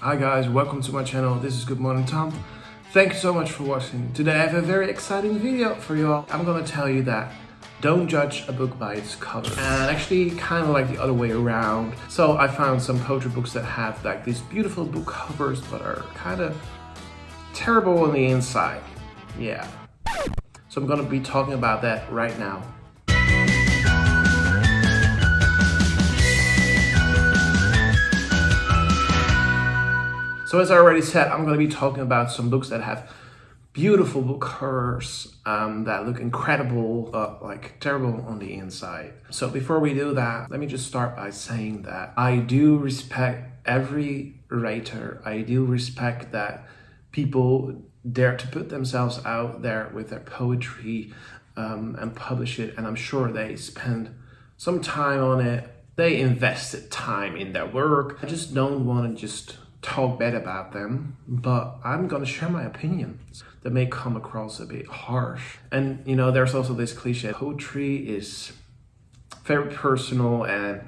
Hi guys, welcome to my channel. This is Good Morning Tom. Thank you so much for watching. Today I have a very exciting video for you all. I'm gonna tell you that don't judge a book by its cover. And actually kind of like the other way around. So I found some poetry books that have like these beautiful book covers but are kind of terrible on the inside. Yeah. So I'm gonna be talking about that right now. So as I already said, I'm going to be talking about some books that have beautiful book covers that look incredible, but like terrible on the inside. So before we do that, let me just start by saying that I do respect every writer. I do respect that people dare to put themselves out there with their poetry and publish it. And I'm sure they spend some time on it. They invested time in their work. I just don't want to just talk bad about them, but I'm gonna share my opinions that may come across a bit harsh. And you know, there's also this cliche, poetry is very personal, and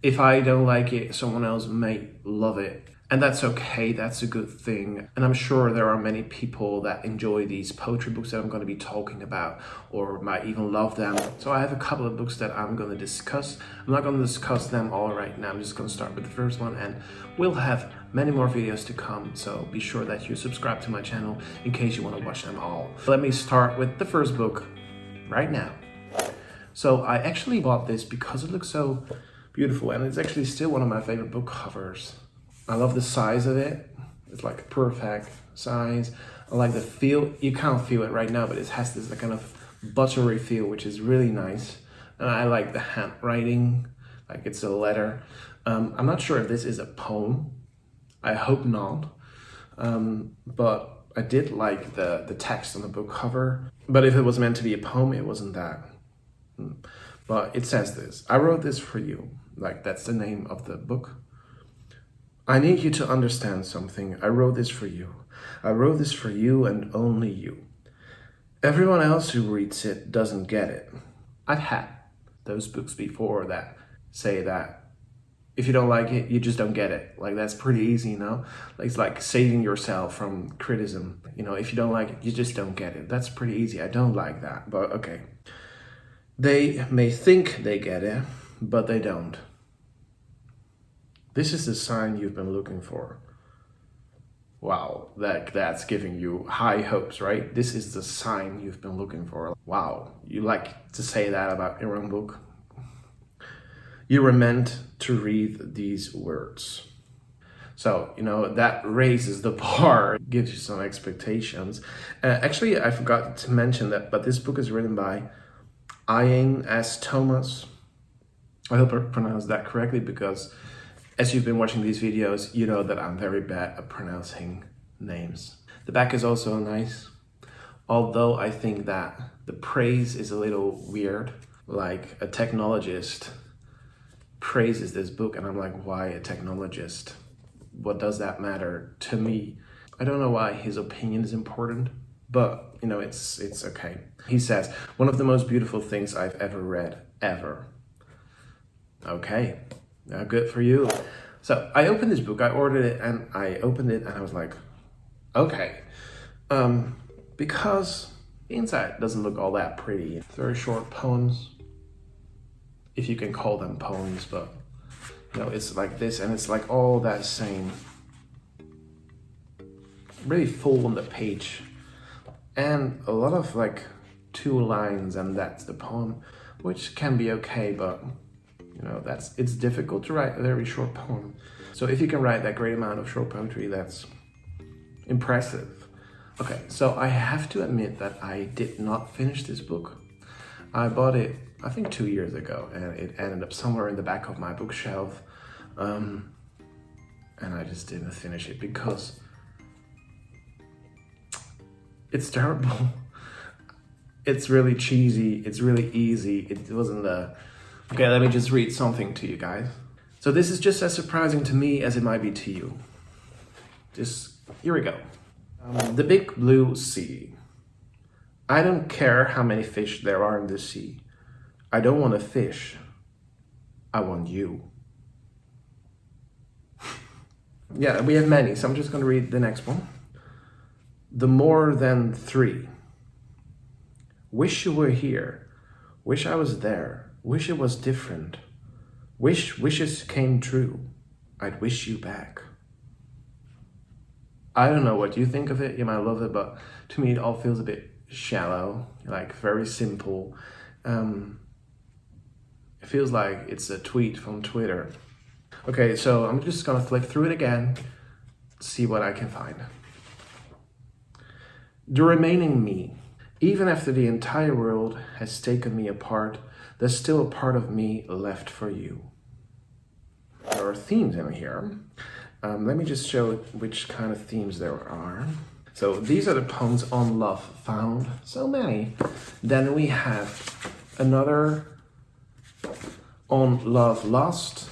if I don't like it, someone else may love it. And that's okay, that's a good thing. And I'm sure there are many people that enjoy these poetry books that I'm going to be talking about or might even love them. So I have a couple of books that I'm going to discuss. I'm not going to discuss them all right now. I'm just going to start with the first one, and we'll have many more videos to come. So be sure that you subscribe to my channel in case you want to watch them all. Let me start with the first book right now. So I actually bought this because it looks so beautiful, and it's actually still one of my favorite book covers. I love the size of it. It's like a perfect size. I like the feel. You can't feel it right now, but it has this kind of buttery feel, which is really nice. And I like the handwriting, like it's a letter. I'm not sure if this is a poem. I hope not. But I did like the text on the book cover. But if it was meant to be a poem, it wasn't that. But it says this: I wrote this for you. Like, that's the name of the book. I need you to understand something. I wrote this for you. I wrote this for you and only you. Everyone else who reads it doesn't get it. I've had those books before that say that if you don't like it, you just don't get it. Like, that's pretty easy, you know? Like, it's like saving yourself from criticism. You know, if you don't like it, you just don't get it. That's pretty easy. I don't like that, but okay. They may think they get it, but they don't. This is the sign you've been looking for. Wow, that's giving you high hopes, right? This is the sign you've been looking for. Wow, you like to say that about your own book? You were meant to read these words. So, you know, that raises the bar, gives you some expectations. Actually, I forgot to mention that, but this book is written by Ian S. Thomas. I hope I pronounced that correctly, because as you've been watching these videos, you know that I'm very bad at pronouncing names. The back is also nice, although I think that the praise is a little weird. Like, a technologist praises this book, and I'm like, why a technologist? What does that matter to me? I don't know why his opinion is important, but you know, it's okay. He says, one of the most beautiful things I've ever read, ever. Okay. Good for you. So I opened this book, I ordered it, and I opened it and I was like, okay. Because the inside doesn't look all that pretty. Very short poems, if you can call them poems, but you know, it's like this, and it's like all that same. Really full on the page. And a lot of like 2 lines, and that's the poem, which can be okay, but you know, it's difficult to write a very short poem. So if you can write that great amount of short poetry, that's impressive. Okay, so I have to admit that I did not finish this book. I bought it, I think 2 years ago, and it ended up somewhere in the back of my bookshelf. And I just didn't finish it because it's terrible. It's really cheesy, it's really easy, it wasn't Okay, let me just read something to you guys. So this is just as surprising to me as it might be to you. Here we go. The big blue sea. I don't care how many fish there are in the sea. I don't want to fish. I want you. Yeah, we have many, so I'm just going to read the next one. The more than three. Wish you were here. Wish I was there. Wish it was different. Wish wishes came true. I'd wish you back. I don't know what you think of it. You might love it, but to me it all feels a bit shallow, like very simple. It feels like it's a tweet from Twitter. Okay, so I'm just gonna flip through it again, see what I can find. The remaining me. Even after the entire world has taken me apart, there's still a part of me left for you. There are themes in here. Let me just show which kind of themes there are. So these are the poems on love found. So many. Then we have another on love lost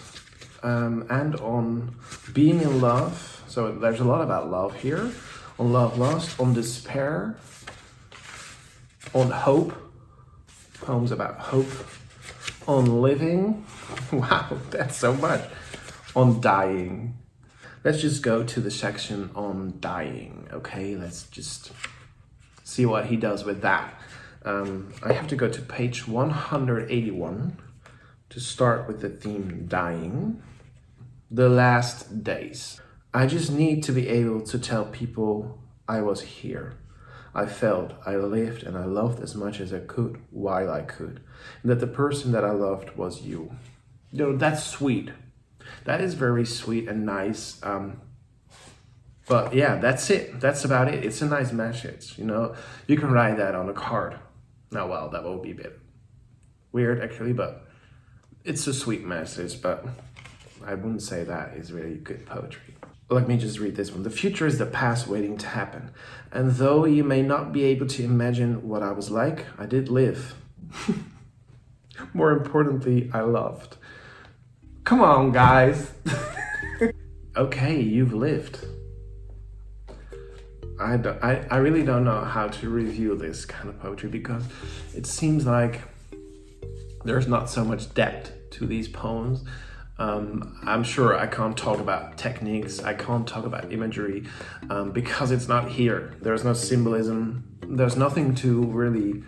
and on being in love. So there's a lot about love here. On love lost, on despair, on hope, poems about hope, on living. Wow, that's so much. On dying. Let's just go to the section on dying, okay? Let's just see what he does with that. I have to go to page 181 to start with the theme dying. The last days. I just need to be able to tell people I was here. I felt, I lived, and I loved as much as I could while I could. And that the person that I loved was you. You know, that's sweet. That is very sweet and nice. But yeah, that's it. That's about it. It's a nice message, you know. You can write that on a card. Now, well, that will be a bit weird actually, but it's a sweet message, but I wouldn't say that is really good poetry. Let me just read this one. The future is the past waiting to happen. And though you may not be able to imagine what I was like, I did live. More importantly, I loved. Come on, guys. Okay, you've lived. I really don't know how to review this kind of poetry because it seems like there's not so much depth to these poems. I'm sure I can't talk about techniques, I can't talk about imagery because it's not here. There's no symbolism, there's nothing to really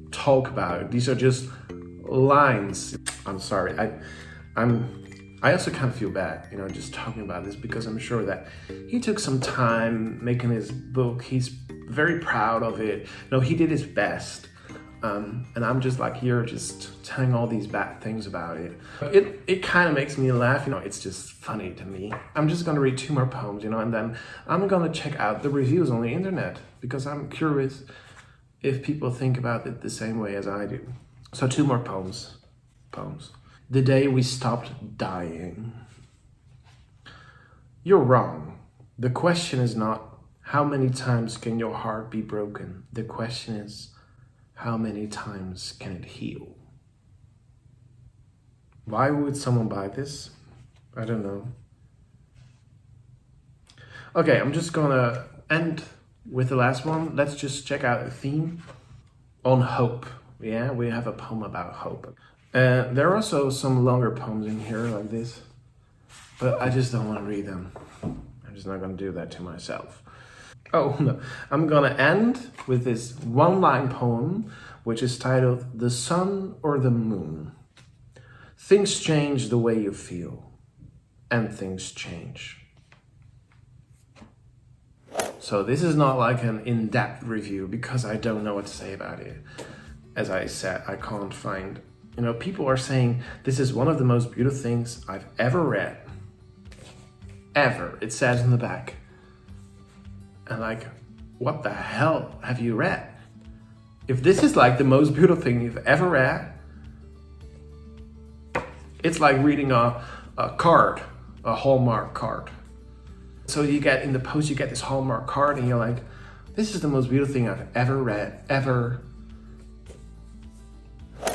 talk about. These are just lines. I'm sorry, I also kind of feel bad, you know, just talking about this because I'm sure that he took some time making his book. He's very proud of it. No, he did his best. And I'm just like here just telling all these bad things about it. It kind of makes me laugh, you know, it's just funny to me. I'm just gonna read 2 more poems, you know, and then I'm gonna check out the reviews on the internet because I'm curious if people think about it the same way as I do. So 2 more poems. The day we stopped dying. You're wrong. The question is not how many times can your heart be broken? The question is, how many times can it heal? Why would someone buy this? I don't know. Okay, I'm just gonna end with the last one. Let's just check out a theme on hope. Yeah, we have a poem about hope. There are also some longer poems in here like this, but I just don't want to read them. I'm just not gonna do that to myself. Oh no, I'm gonna end with this 1-line poem, which is titled The Sun or the Moon. Things change the way you feel, and things change. So this is not like an in-depth review because I don't know what to say about it. As I said, I can't find, you know, people are saying this is one of the most beautiful things I've ever read. Ever, it says in the back. And like, what the hell have you read? If this is like the most beautiful thing you've ever read, it's like reading a card, a Hallmark card. So you get in the post, you get this Hallmark card and you're like, this is the most beautiful thing I've ever read, ever.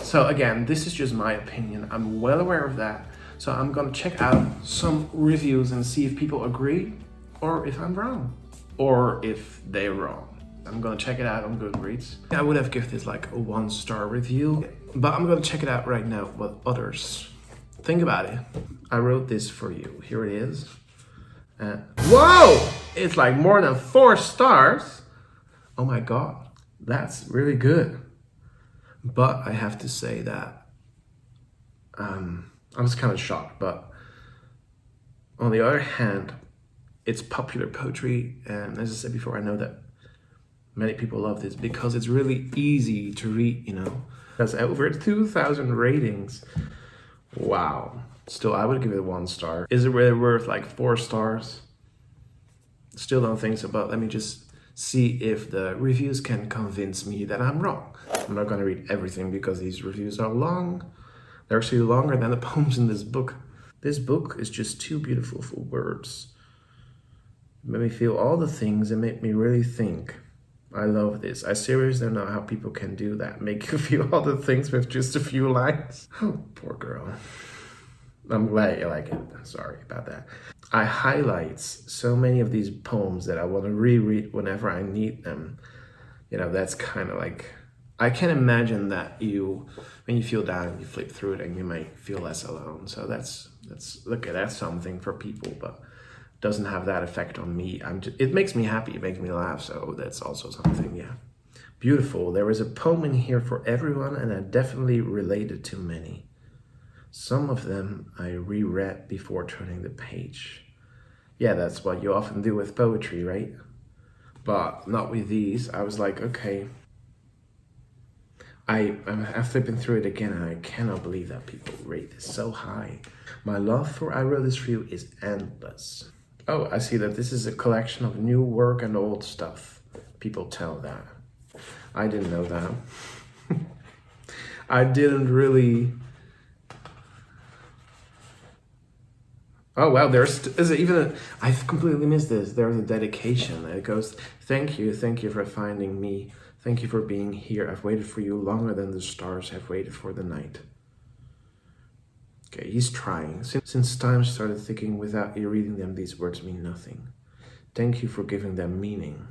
So again, this is just my opinion. I'm well aware of that. So I'm gonna check out some reviews and see if people agree or if I'm wrong. Or if they're wrong. I'm gonna check it out on Goodreads. I would have given this like a 1-star review, but I'm gonna check it out right now what others think about it. I wrote this for you. Here it is. Whoa! It's like more than 4 stars. Oh my God, that's really good. But I have to say that I was kind of shocked. But on the other hand, it's popular poetry. And as I said before, I know that many people love this because it's really easy to read, you know. It has over 2,000 ratings. Wow. Still, I would give it 1 star. Is it really worth like 4 stars? Still don't think so, but let me just see if the reviews can convince me that I'm wrong. I'm not gonna read everything because these reviews are long. They're actually longer than the poems in this book. This book is just too beautiful for words. It made me feel all the things and made me really think. I love this. I seriously don't know how people can do that. Make you feel all the things with just a few lines. Oh, poor girl. I'm glad you like it. Sorry about that. I highlight so many of these poems that I want to reread whenever I need them. You know, that's kind of like, I can imagine that when you feel down, you flip through it and you might feel less alone. So that's something for people, but doesn't have that effect on me. It makes me happy, it makes me laugh. So that's also something, yeah. Beautiful. There is a poem in here for everyone, and I definitely related to many. Some of them I reread before turning the page. Yeah, that's what you often do with poetry, right? But not with these. I was like, okay. I'm flipping through it again, and I cannot believe that people rate this so high. My love for I Wrote This For You is endless. Oh, I see that this is a collection of new work and old stuff. People tell that. I didn't know that. I didn't really... Oh wow, I've completely missed this. There's a dedication. It goes, thank you for finding me. Thank you for being here. I've waited for you longer than the stars have waited for the night. Okay, he's trying. Since time started ticking without you reading them, these words mean nothing. Thank you for giving them meaning.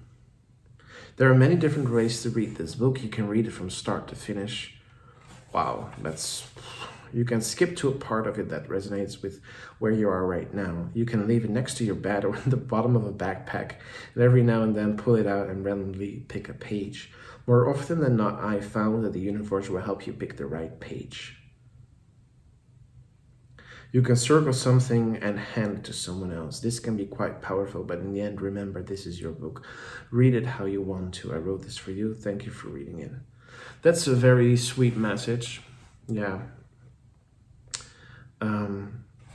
There are many different ways to read this book. You can read it from start to finish. Wow, you can skip to a part of it that resonates with where you are right now. You can leave it next to your bed or in the bottom of a backpack, and every now and then pull it out and randomly pick a page. More often than not, I found that the universe will help you pick the right page. You can circle something and hand it to someone else. This can be quite powerful, but in the end, remember, this is your book. Read it how you want to. I wrote this for you. Thank you for reading it. That's a very sweet message. Yeah.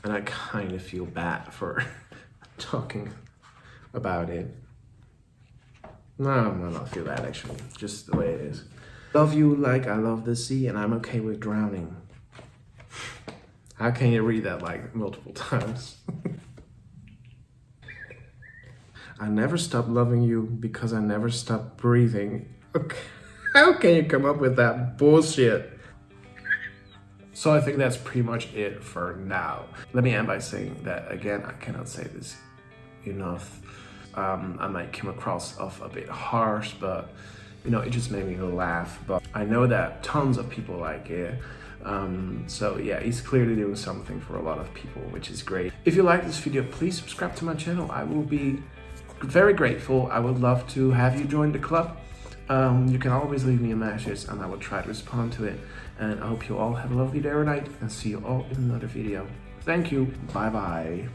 And I kind of feel bad for talking about it. No, I don't feel bad actually, just the way it is. Love you like I love the sea, and I'm okay with drowning. How can you read that like multiple times? I never stop loving you because I never stop breathing. Okay. How can you come up with that bullshit? So I think that's pretty much it for now. Let me end by saying that, again, I cannot say this enough. I might come across a bit harsh, but you know, it just made me laugh. But I know that tons of people like it. So yeah, he's clearly doing something for a lot of people, which is great. If you like this video, please subscribe to my channel. I will be very grateful. I would love to have you join the club. You can always leave me a message and I will try to respond to it. And I hope you all have a lovely day or night, and see you all in another video. Thank you. Bye bye.